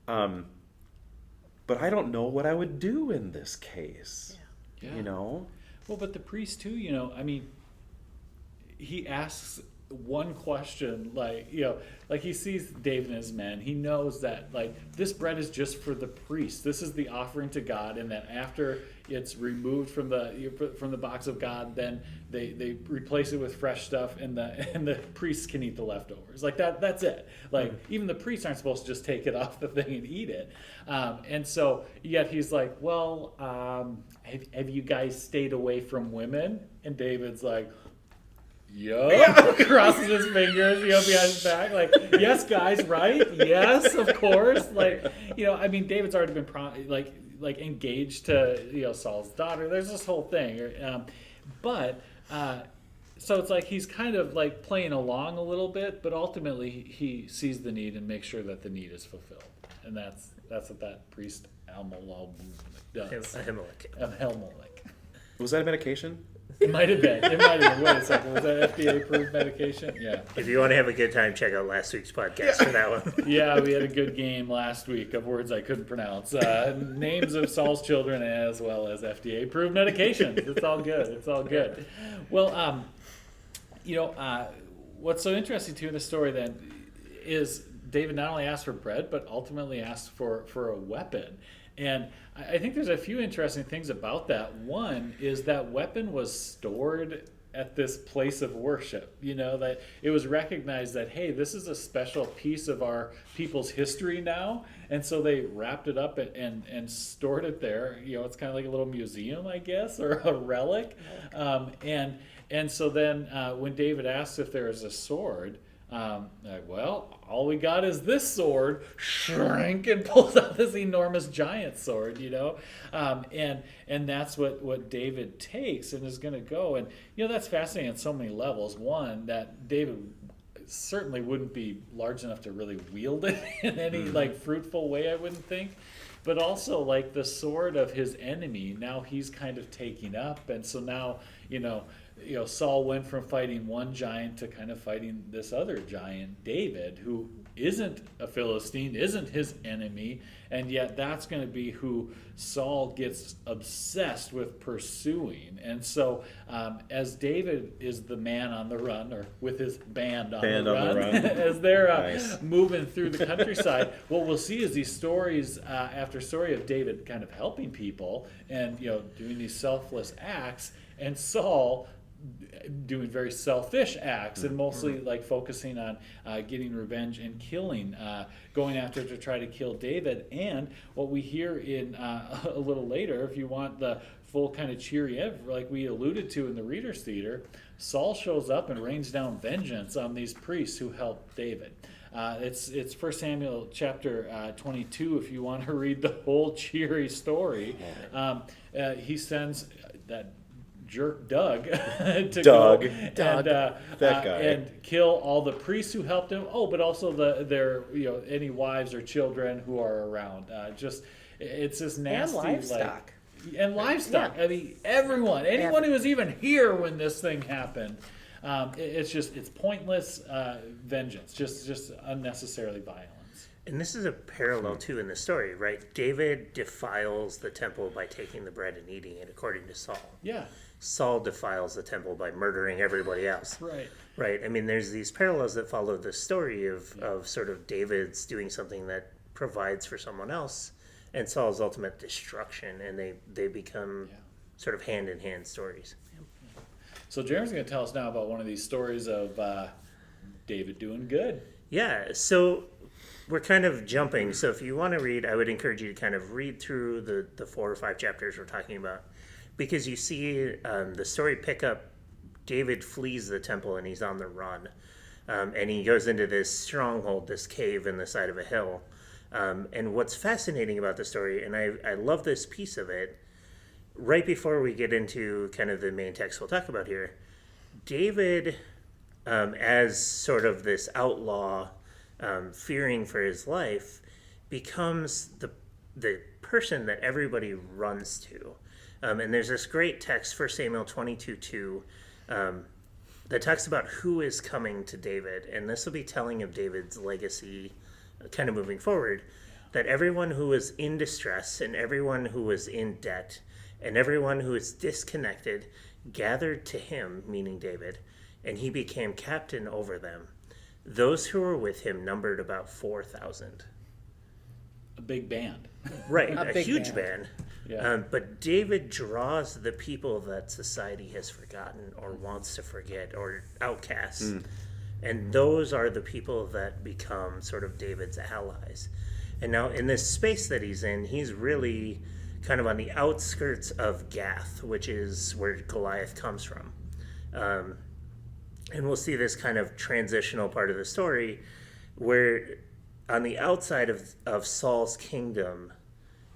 S5: But I don't know what I would do in this case.
S2: Yeah.
S5: You know?
S2: Well, but the priest too, he asks one question, like he sees David and his men. He knows that this bread is just for the priest. This is the offering to God, and that after it's removed from the box of God, then they replace it with fresh stuff, and the priests can eat the leftovers. That's it. Even the priests aren't supposed to just take it off the thing and eat it. And so yet he's like, well, have you guys stayed away from women? And David's like, yup. Crosses his fingers, behind his back, yes, guys, right? Yes, of course. David's already been engaged to Saul's daughter. There's this whole thing, so it's he's kind of playing along a little bit, but ultimately he sees the need and makes sure that the need is fulfilled, and that's what that priest Ahimelech does. Ahimelech.
S5: Was that a medication?
S2: It might have been. Wait a second. Was that FDA-approved medication? Yeah.
S4: If you want to have a good time, check out last week's podcast for that one.
S2: Yeah, we had a good game last week of words I couldn't pronounce. Names of Saul's children as well as FDA-approved medications. It's all good. It's all good. Well, what's so interesting too in the story then is David not only asked for bread, but ultimately asked for a weapon. And I think there's a few interesting things about that. One is that weapon was stored at this place of worship, that it was recognized that, hey, this is a special piece of our people's history now. And so they wrapped it up and stored it there. It's kind of like a little museum, I guess, or a relic. And so then when David asks if there is a sword, all we got is this sword, shrink, and pulls out this enormous giant sword, and that's what David takes and is going to go. And, that's fascinating on so many levels. One, that David certainly wouldn't be large enough to really wield it in any fruitful way, I wouldn't think. But also the sword of his enemy, now he's kind of taking up. And so now, Saul went from fighting one giant to kind of fighting this other giant, David, who isn't a Philistine, isn't his enemy, and yet that's going to be who Saul gets obsessed with pursuing. And so as David is the man on the run, or with his band on the run, as they're nice. Moving through the countryside, what we'll see is these stories after story of David kind of helping people and doing these selfless acts, and Saul doing very selfish acts and mostly focusing on getting revenge and killing, going after to try to kill David. And what we hear in a little later, if you want the full kind of cheery end, like we alluded to in the Reader's Theater, Saul shows up and rains down vengeance on these priests who helped David. It's 1 Samuel chapter 22 if you want to read the whole cheery story. He sends that jerk Doug to go and kill all the priests who helped him. Oh, but also their any wives or children who are around. It's this nasty and livestock.
S3: Yeah.
S2: I mean, anyone who was even here when this thing happened. It's pointless vengeance, just unnecessarily violence.
S4: And this is a parallel too in the story, right? David defiles the temple by taking the bread and eating it, according to Saul.
S2: Yeah.
S4: Saul defiles the temple by murdering everybody else. Right. I mean, there's these parallels that follow the story of sort of David's doing something that provides for someone else, and Saul's ultimate destruction, and they become sort of hand-in-hand stories.
S2: So Jeremy's going to tell us now about one of these stories of David doing good. Yeah,
S4: so we're kind of jumping. So if you want to read, I would encourage you to kind of read through the 4 or 5 chapters we're talking about, because you see the story pick up. David flees the temple and he's on the run. And he goes into this stronghold, this cave in the side of a hill. And what's fascinating about the story, and I love this piece of it, right before we get into kind of the main text we'll talk about here, David, as sort of this outlaw, fearing for his life, becomes the person that everybody runs to. And there's this great text, 1 Samuel 22:2, that talks about who is coming to David, and this will be telling of David's legacy kind of moving forward, that everyone who was in distress and everyone who was in debt and everyone who was disconnected gathered to him, meaning David, and he became captain over them. Those who were with him numbered about 4,000.
S2: A big band.
S4: Right,
S3: A
S4: a
S3: big
S4: huge
S3: band.
S4: band.
S2: Yeah.
S4: But David draws the people that society has forgotten or wants to forget or outcasts. And those are the people that become sort of David's allies. And now in this space that he's in, he's really kind of on the outskirts of Gath, which is where Goliath comes from. And we'll see this kind of transitional part of the story where on the outside of Saul's kingdom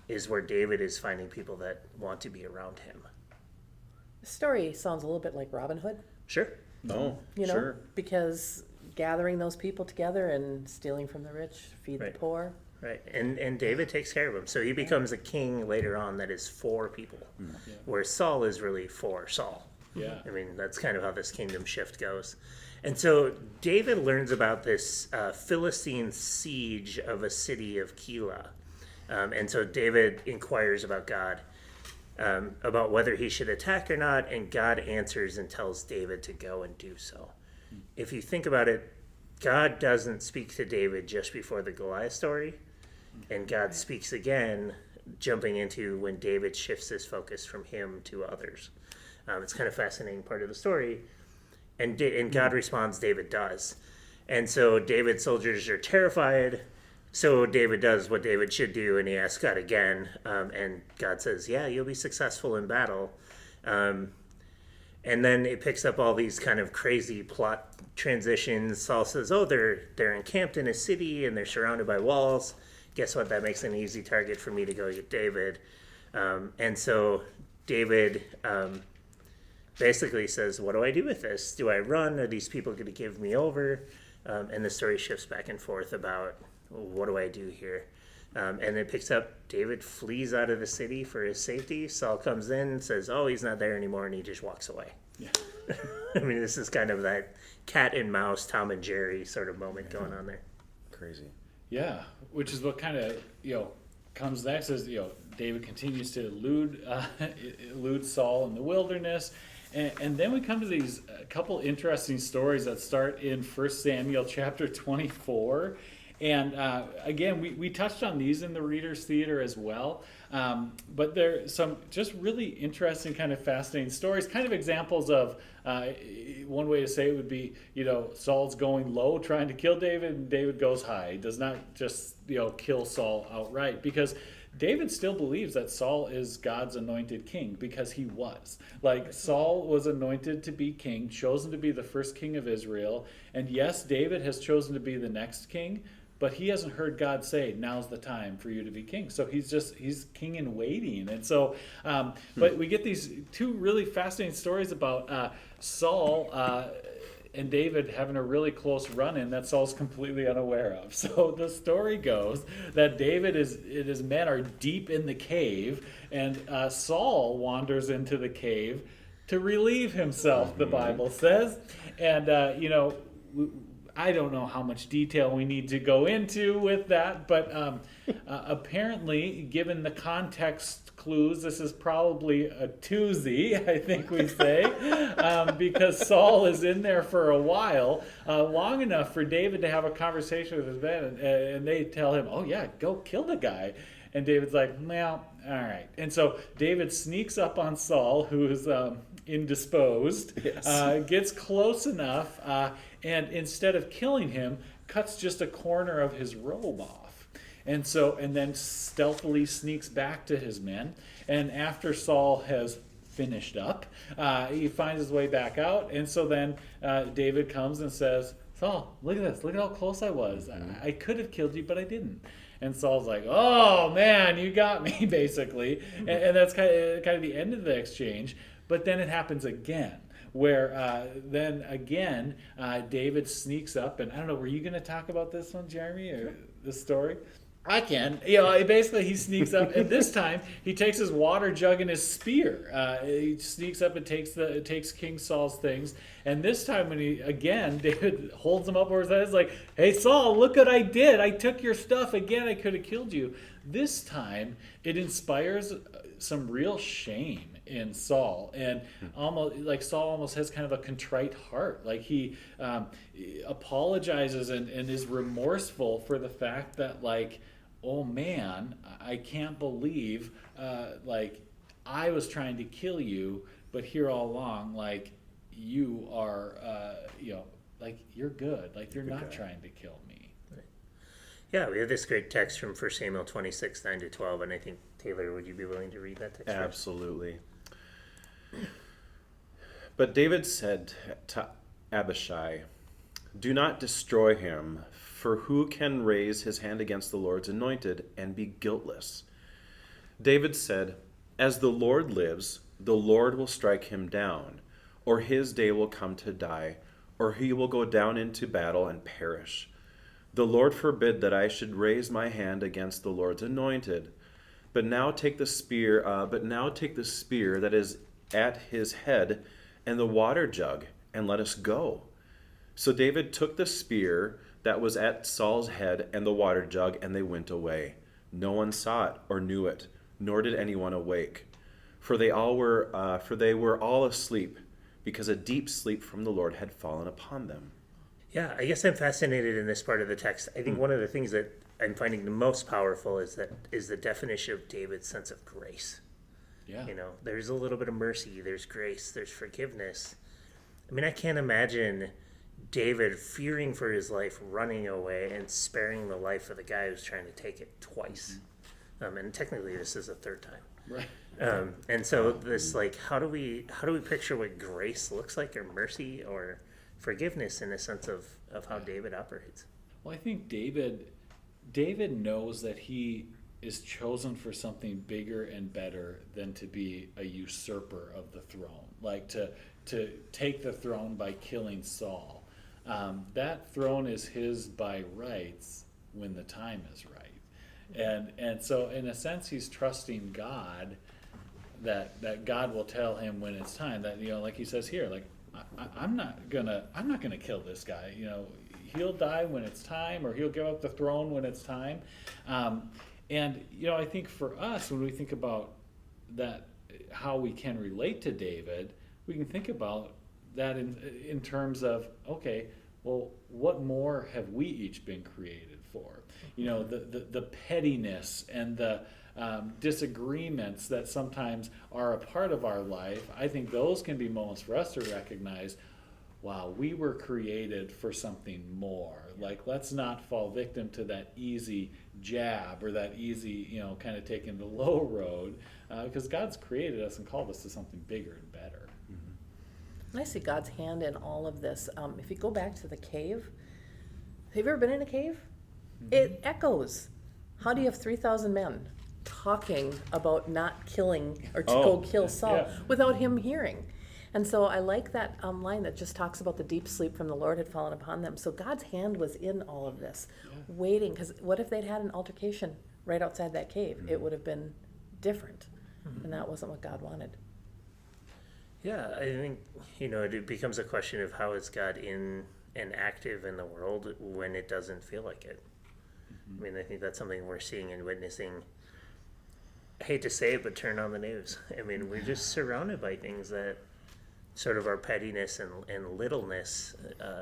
S4: is where David is finding people that want to be around him.
S3: The story sounds a little bit like Robin Hood,
S4: Sure.
S5: Oh,
S3: you know,
S5: sure.
S3: because gathering those people together and stealing from the rich, feed
S4: Right.
S3: the poor.
S4: Right. And David takes care of him. So he becomes a king later on that is for people, where Saul is really for Saul.
S2: Yeah.
S4: I mean, that's kind of how this kingdom shift goes. And so David learns about this Philistine siege of a city of Keilah. And so David inquires about God, about whether he should attack or not, and God answers and tells David to go and do so. If you think about it, God doesn't speak to David just before the Goliath story, and God speaks again, jumping into when David shifts his focus from him to others. It's kind of fascinating part of the story. And God responds, David does. And so David's soldiers are terrified. So David does what David should do, and he asks God again. And God says, yeah, you'll be successful in battle. And then it picks up all these kind of crazy plot transitions. Saul says, oh, they're encamped in a city, and they're surrounded by walls. Guess what? That makes an easy target for me to go get David. And so David basically says, what do I do with this? Do I run? Are these people going to give me over? And the story shifts back and forth about, what do I do here? And it picks up, David flees out of the city for his safety. Saul comes in, says, oh, he's not there anymore, and he just walks away.
S2: Yeah.
S4: I mean, this is kind of that cat and mouse, Tom and Jerry sort of moment going on there.
S5: Crazy.
S2: Yeah, which is what kind of, comes next is, David continues to elude Saul in the wilderness. And then we come to these couple interesting stories that start in 1 Samuel chapter 24. And again, we touched on these in the Reader's Theater as well. But there are some just really interesting, kind of fascinating stories, kind of examples of, one way to say it would be, Saul's going low trying to kill David, and David goes high. He does not just, kill Saul outright, because David still believes that Saul is God's anointed king, because he was. Like, Saul was anointed to be king, chosen to be the first king of Israel. And yes, David has chosen to be the next king, but he hasn't heard God say, now's the time for you to be king. So he's king in waiting. And so, but we get these two really fascinating stories about Saul and David having a really close run-in that Saul's completely unaware of. So the story goes that David and his men are deep in the cave, and Saul wanders into the cave to relieve himself, the Bible says. And, I don't know how much detail we need to go into with that, but apparently, given the context clues, this is probably a twosie, I think we say, because Saul is in there for a while, long enough for David to have a conversation with his men, and they tell him, oh yeah, go kill the guy. And David's like, well, all right. And so David sneaks up on Saul, who is indisposed, gets close enough, and instead of killing him, cuts just a corner of his robe off. And then stealthily sneaks back to his men. And after Saul has finished up, he finds his way back out. And so then David comes and says, Saul, look at this. Look at how close I was. I could have killed you, but I didn't. And Saul's like, oh, man, you got me, basically. And that's kind of the end of the exchange. But then it happens again, where David sneaks up. And I don't know, were you going to talk about this one, Jeremy, or this story? I can. Basically he sneaks up, and this time he takes his water jug and his spear. He sneaks up and takes King Saul's things, And this time when David holds him up over his head, it's like, hey, Saul, look what I did. I took your stuff. Again, I could have killed you. This time, it inspires some real shame in Saul, and almost like Saul almost has kind of a contrite heart. Like he apologizes and is remorseful for the fact that, like, oh man, I can't believe like I was trying to kill you, but here all along, like, you are like, you're good, like you're not trying to kill me.
S4: Right. Yeah, we have this great text from 1 Samuel 26, 9-12, and I think, Taylor, would you be willing to read that text?
S5: Absolutely. But David said to Abishai, "Do not destroy him, for who can raise his hand against the Lord's anointed and be guiltless?" David said, "As the Lord lives, the Lord will strike him down, or his day will come to die, or he will go down into battle and perish. The Lord forbid that I should raise my hand against the Lord's anointed. But now take the spear that is at his head and the water jug, and let us go." So David took the spear that was at Saul's head and the water jug, and they went away. No one saw it or knew it, nor did anyone awake, for they were all asleep, because a deep sleep from the Lord had fallen upon them.
S4: Yeah, I guess I'm fascinated in this part of the text. I think one of the things that I'm finding the most powerful is the definition of David's sense of grace.
S2: Yeah.
S4: You know, there's a little bit of mercy, there's grace, there's forgiveness. I mean, I can't imagine David fearing for his life, running away, and sparing the life of the guy who's trying to take it twice. And technically, this is the third time.
S2: Right.
S4: And so this, like, how do we picture what grace looks like, or mercy, or forgiveness, in a sense of how David operates?
S2: Well, I think David knows that he is chosen for something bigger and better than to be a usurper of the throne, like to take the throne by killing Saul. That throne is his by rights when the time is right. And so in a sense, he's trusting God that God will tell him when it's time. That, you know, like he says here, like, I'm not gonna kill this guy. You know, he'll die when it's time, or he'll give up the throne when it's time. And you know, I think for us, when we think about that, how we can relate to David, we can think about that in terms of, okay, well, what more have we each been created for? You know, the pettiness and the disagreements that sometimes are a part of our life. I think those can be moments for us to recognize, wow, we were created for something more. Like, let's not fall victim to that easy jab or that easy, you know, kind of taking the low road, because God's created us and called us to something bigger and better.
S3: And I see God's hand in all of this. If you go back to the cave, have you ever been in a cave? It echoes. How do you have 3,000 men talking about not killing or to go kill Saul without him hearing? And so I like that line that just talks about the deep sleep from the Lord had fallen upon them. So God's hand was in all of this, waiting. Because what if they'd had an altercation right outside that cave? It would have been different. And that wasn't what God wanted.
S4: Yeah, I think, you know, it becomes a question of how is God in and active in the world when it doesn't feel like it. I mean, I think that's something we're seeing and witnessing. I hate to say it, but turn on the news. I mean, we're just surrounded by things that sort of our pettiness and littleness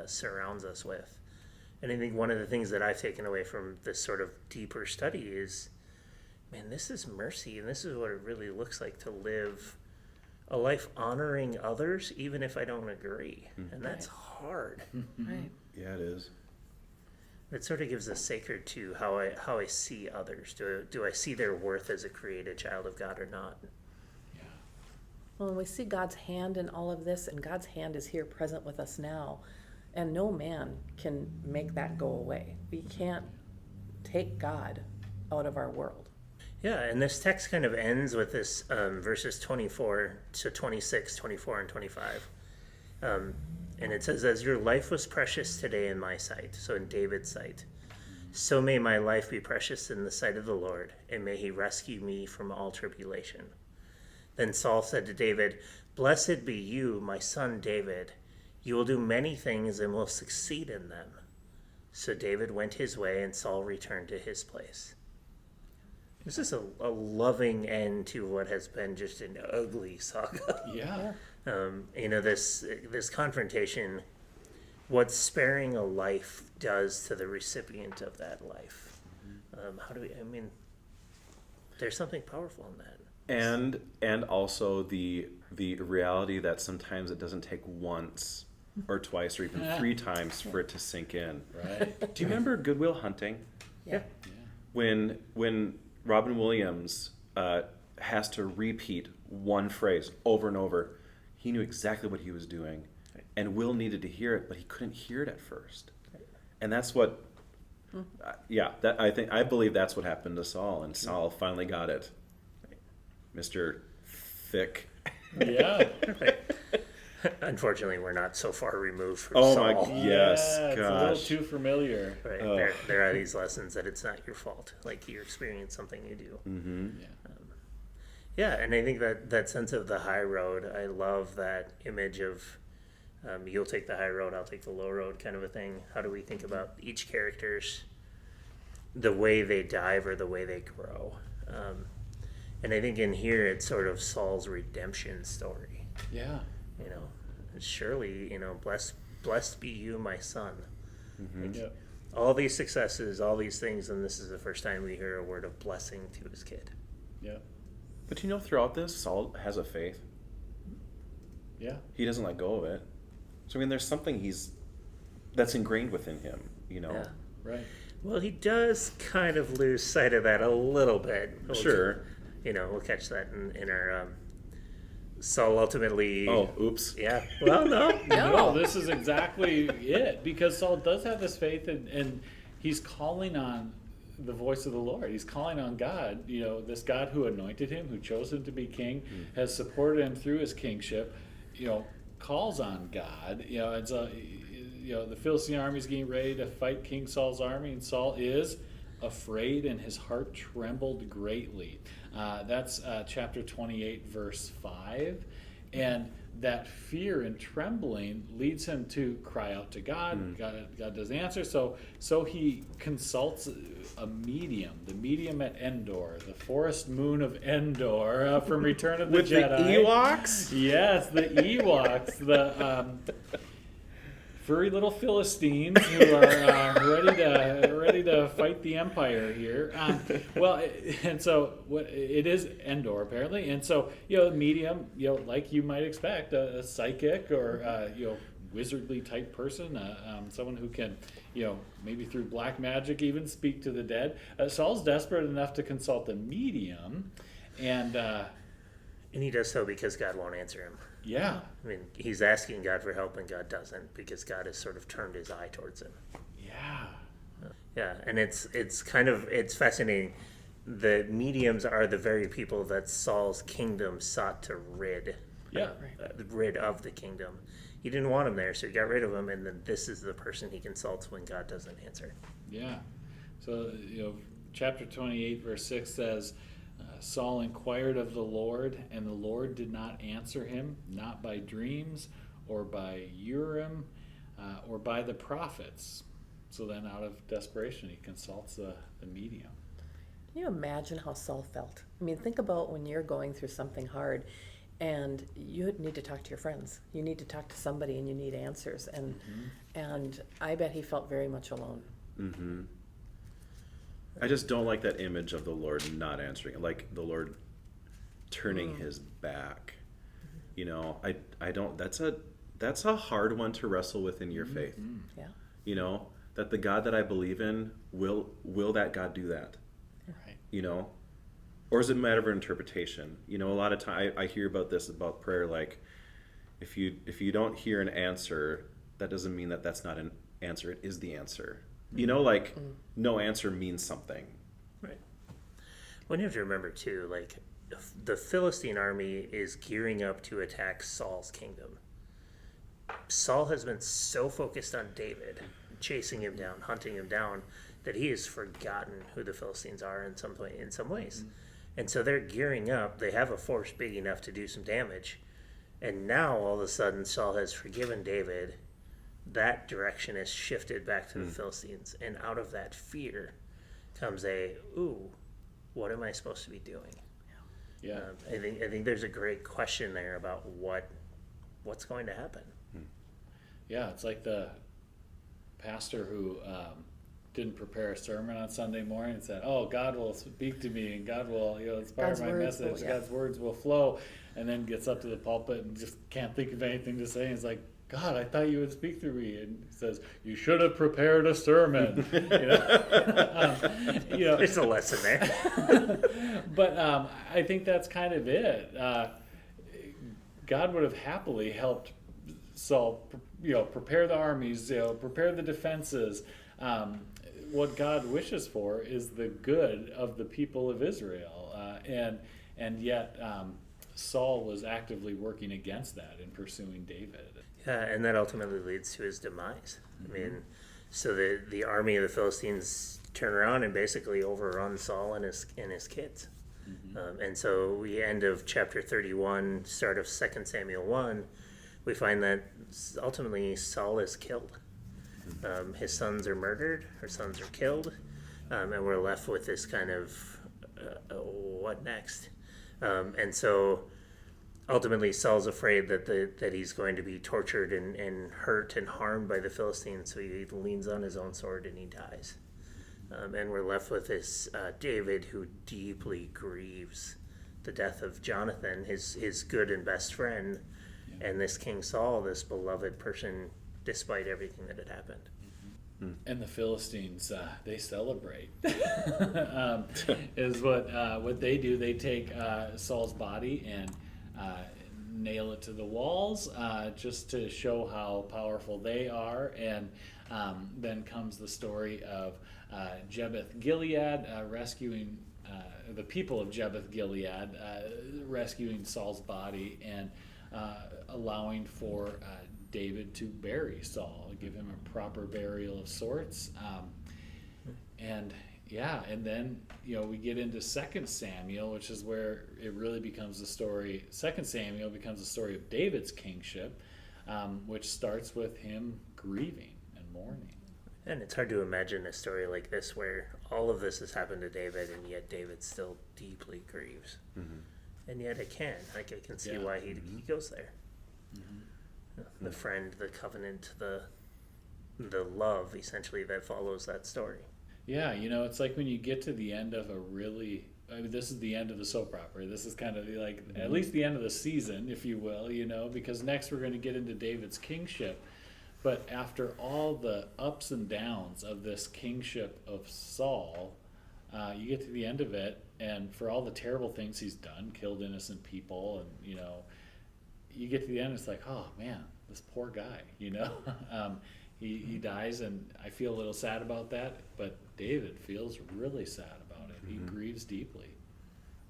S4: surrounds us with. And I think one of the things that I've taken away from this sort of deeper study is, man, this is mercy, and this is what it really looks like to live a life honoring others, even if I don't agree. And that's hard.
S3: Right.
S5: Yeah, it is.
S4: It sort of gives a sacred to how I see others. Do I see their worth as a created child of God or not?
S3: Well, when we see God's hand in all of this, and God's hand is here present with us now, and no man can make that go away. We can't take God out of our world.
S4: Yeah, and this text kind of ends with this verses 24 to 26, 24, and 25. And it says, "As your life was precious today in my sight," so in David's sight, "so may my life be precious in the sight of the Lord, and may he rescue me from all tribulation." Then Saul said to David, "Blessed be you, my son David. You will do many things and will succeed in them. So David went his way and Saul returned to his place. This is a loving end to what has been just an ugly saga.
S2: Yeah.
S4: This confrontation, what sparing a life does to the recipient of that life. There's something powerful in that.
S5: And also the reality that sometimes it doesn't take once or twice or even 3 times for it to sink in.
S2: Right.
S5: Do you remember Good Will Hunting?
S3: Yeah.
S5: When Robin Williams has to repeat one phrase over and over, he knew exactly what he was doing, and Will needed to hear it, but he couldn't hear it at first. And that's what, I believe that's what happened to Saul, and Saul finally got it. Mr. Thick.
S2: Yeah.
S4: Unfortunately, we're not so far removed from
S5: Oh
S4: Saul.
S5: my, yes,
S2: Yeah, it's a little
S5: gosh.
S2: too familiar.
S4: Right. There are these lessons that it's not your fault. Like you experience something you do.
S5: Mm-hmm.
S2: Yeah.
S4: And I think that sense of the high road, I love that image of you'll take the high road, I'll take the low road kind of a thing. How do we think about each character's, the way they dive or the way they grow? And I think in here it's sort of Saul's redemption story.
S2: Yeah.
S4: Surely, blessed be you, my son.
S5: Mm-hmm.
S2: Yep.
S4: All these successes, all these things, and this is the first time we hear a word of blessing to his kid.
S2: Yep.
S5: But throughout this, Saul has a faith.
S2: Yeah.
S5: He doesn't let go of it. So there's something that's ingrained within him,
S4: Yeah.
S2: Right.
S4: Well, he does kind of lose sight of that a little bit.
S5: Sure.
S4: We'll catch that in our Saul ultimately.
S5: Oh, oops.
S4: Yeah. Well, no.
S2: No, this is exactly it, because Saul does have this faith, and he's calling on the voice of the Lord. He's calling on God. This God who anointed him, who chose him to be king, has supported him through his kingship. Calls on God. And so, the Philistine army is getting ready to fight King Saul's army, and Saul is afraid, and his heart trembled greatly. That's chapter 28, verse 5. And that fear and trembling leads him to cry out to God. God doesn't answer. So he consults a medium, the medium at Endor, the forest moon of Endor from Return of the
S5: With
S2: Jedi.
S5: the Ewoks?
S2: Yes, the Ewoks, the furry little Philistines who are ready to fight the Empire here. And so it is Endor apparently, and so medium, like you might expect, a psychic or wizardly type person, someone who can, maybe through black magic even speak to the dead. Saul's desperate enough to consult a medium, and
S4: And he does so because God won't answer him.
S2: yeah.
S4: He's asking God for help and God doesn't, because God has sort of turned his eye towards him.
S2: Yeah.
S4: Yeah, and it's fascinating. The mediums are the very people that Saul's kingdom sought to rid.
S2: Yeah.
S4: Rid of the kingdom. He didn't want him there, so he got rid of him, and then this is the person he consults when God doesn't answer.
S2: Yeah. So, chapter 28, verse 6 says, Saul inquired of the Lord, and the Lord did not answer him, not by dreams or by Urim or by the prophets. So then out of desperation, he consults the medium.
S3: Can you imagine how Saul felt? Think about when you're going through something hard and you need to talk to your friends. You need to talk to somebody and you need answers. And I bet he felt very much alone.
S5: Mm-hmm. I just don't like that image of the Lord not answering, like the Lord turning his back. I don't. That's a hard one to wrestle with in your faith.
S3: Yeah.
S5: That the God that I believe in will that God do that?
S2: Right.
S5: Or is it a matter of interpretation? A lot of time I hear about prayer, like if you don't hear an answer, that doesn't mean that that's not an answer. It is the answer. No answer means something.
S4: Right. Well, you have to remember, too, the Philistine army is gearing up to attack Saul's kingdom. Saul has been so focused on David, chasing him down, hunting him down, that he has forgotten who the Philistines are in some ways. And so they're gearing up. They have a force big enough to do some damage. And now all of a sudden Saul has forgiven David. That direction is shifted back to the Philistines. And out of that fear comes what am I supposed to be doing?
S2: Yeah.
S4: I think there's a great question there about what's going to happen.
S2: Yeah, it's like the pastor who didn't prepare a sermon on Sunday morning and said, "Oh, God will speak to me, and God will, inspire
S3: God's
S2: my
S3: words
S2: message.
S3: will-
S2: God's words will flow," and then gets up to the pulpit and just can't think of anything to say. And he's like, "God, I thought you would speak through me." And he says, "You should have prepared a sermon."
S4: There's a lesson there.
S2: But I think that's kind of it. God would have happily helped Saul, prepare the armies, prepare the defenses. What God wishes for is the good of the people of Israel, and yet Saul was actively working against that in pursuing David.
S4: Yeah, and that ultimately leads to his demise. I mean, so the army of the Philistines turn around and basically overrun Saul and his kids. And so we end of chapter 31, start of 2 Samuel 1, we find that ultimately Saul is killed. His sons are murdered, her sons are killed, and we're left with this kind of what next? And so ultimately Saul's afraid that he's going to be tortured and hurt and harmed by the Philistines, so he leans on his own sword and he dies. And we're left with this David who deeply grieves the death of Jonathan, his good and best friend, and this King Saul, this beloved person, despite everything that had happened.
S2: And the Philistines, they celebrate. Is what they do. They take Saul's body and nail it to the walls, just to show how powerful they are. And then comes the story of Jabesh Gilead rescuing the people of Jabesh Gilead, rescuing Saul's body and allowing for David to bury Saul, give him a proper burial of sorts. And then we get into 2 Samuel, which is where it really becomes the story. 2 Samuel becomes the story of David's kingship, which starts with him grieving and mourning.
S4: And it's hard to imagine a story like this where all of this has happened to David, and yet David still deeply grieves. And yet I can see why he goes there. The friend, the covenant, the love, essentially, that follows that story.
S2: Yeah, it's like when you get to the end of this is the end of the soap opera. This is kind of like at least the end of the season, if you will, because next we're going to get into David's kingship. But after all the ups and downs of this kingship of Saul, you get to the end of it, and for all the terrible things he's done, killed innocent people, and you get to the end, it's like, oh man, this poor guy, he dies, and I feel a little sad about that, but David feels really sad about it. He grieves deeply.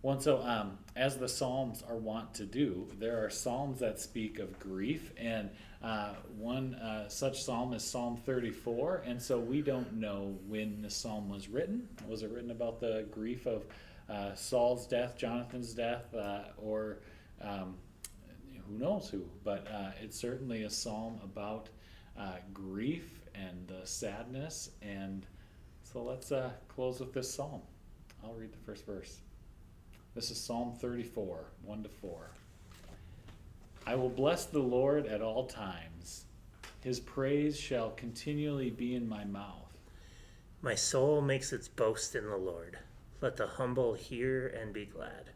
S2: Well, and so as the Psalms are wont to do, there are Psalms that speak of grief, and one such Psalm is Psalm 34, and so we don't know when the Psalm was written. Was it written about the grief of Saul's death, Jonathan's death, or who knows who? But it's certainly a Psalm about grief and the sadness, and so let's close with this Psalm. I'll read the first verse. This is Psalm 34, 1-4. I will bless the Lord at all times. His praise shall continually be in my mouth.
S4: My soul makes its boast in the Lord. Let the humble hear and be glad.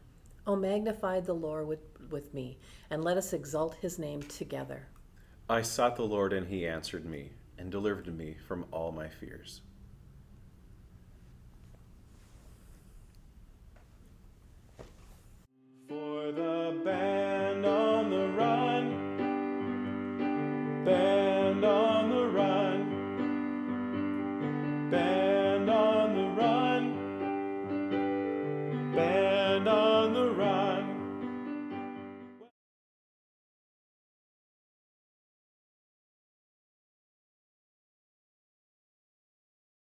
S3: O magnify the Lord with me, and let us exalt his name together.
S5: I sought the Lord, and he answered me, and delivered me from all my fears.
S1: For the band on the run,